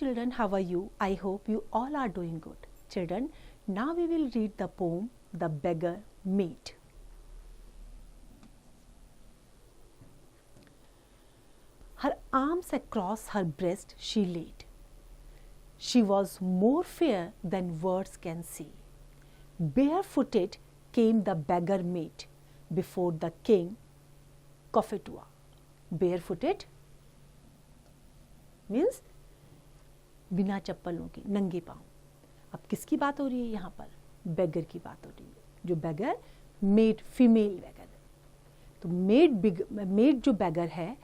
children, how are you? I hope you all are doing good. Children, now we will read the poem The Beggar Maid. Her arms across her breast she laid. She was more fair than words can say. Barefooted came the beggar maid before the king Cophetua. Barefooted means बिना चप्पलों के, नंगे पाँव। अब किसकी बात हो रही है यहाँ पर? बेगर की बात हो रही है, जो बेगर मेड, फीमेल बेगर। तो मेड जो बेगर है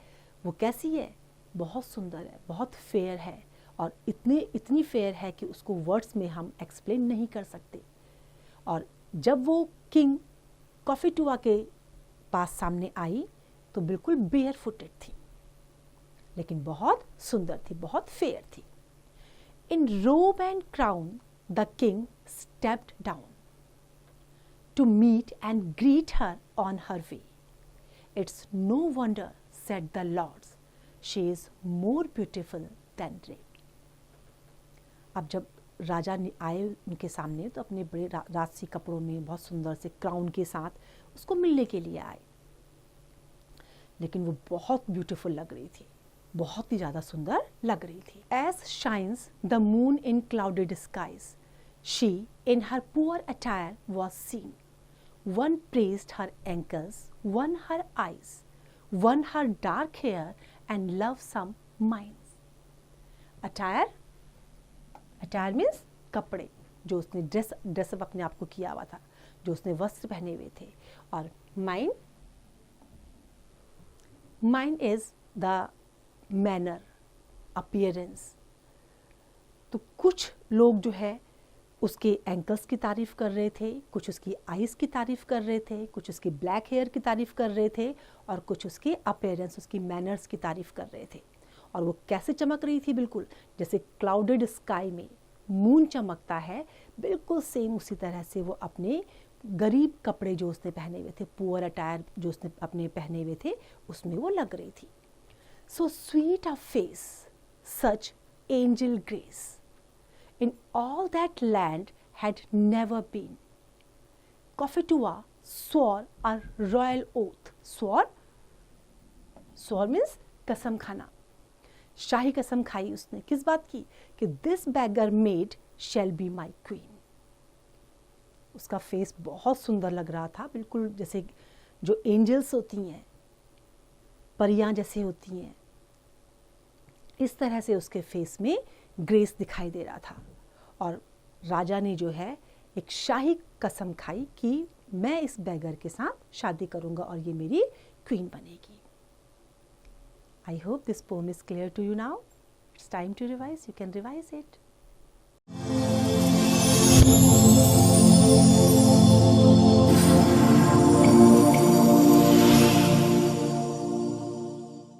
वो कैसी है? बहुत सुंदर है, बहुत फेयर है, और इतनी फेयर है कि उसको वर्ड्स में हम एक्सप्लेन नहीं कर सकते। और जब वो किंग कॉफीटुआ के पास सामने आई तो बिल्कुल बेयर फुटेड थी, लेकिन बहुत सुंदर थी, बहुत फेयर थी। In robe and crown, the king stepped down to meet and greet her on her way. It's no wonder, said the lords, she is more beautiful than Ray. अब जब राजा ने आए उनके सामने तो अपने बड़े राजसी कपड़ों में बहुत सुंदर से क्राउन के साथ उसको मिलने के लिए आए, लेकिन वो बहुत ब्यूटीफुल लग रही थी, बहुत ही ज़्यादा सुंदर लग रही थी। As shines the moon in clouded skies, she in her poor attire was seen. One praised her ankles, one her eyes, one her dark hair, and love some minds. Attire means कपड़े, जो उसने dress up अपने आप को किया हुआ था, जो उसने वस्त्र पहने हुए थे। और mine is the manner, appearance. तो कुछ लोग जो है उसके एंकल्स की तारीफ कर रहे थे, कुछ उसकी आईज की तारीफ कर रहे थे, कुछ उसकी ब्लैक हेयर की तारीफ कर रहे थे, और कुछ उसकी अपीयरेंस, उसकी मैनर्स की तारीफ कर रहे थे। और वो कैसे चमक रही थी? बिल्कुल जैसे क्लाउडेड स्काई में मून चमकता है, बिल्कुल सेम उसी तरह से वो अपने गरीब कपड़े जो उसने पहने हुए थे, पुअर अटायर जो उसने अपने पहने हुए थे, उसमें वो लग रही थी। So sweet a face, such angel grace, in all that land had never been. Cophetua swore a royal oath. Swore means कसम खाना, शाही कसम खाई उसने। किस बात की? कि this beggar maid shall be my queen. उसका फेस बहुत सुंदर लग रहा था, बिल्कुल जैसे जो एंजल्स होती हैं, परियां जैसे होती हैं, इस तरह से उसके फेस में ग्रेस दिखाई दे रहा था। और राजा ने जो है एक शाही कसम खाई कि मैं इस बेगर के साथ शादी करूंगा और ये मेरी क्वीन बनेगी। I hope this poem is clear to you now. It's time to revise. You can revise it.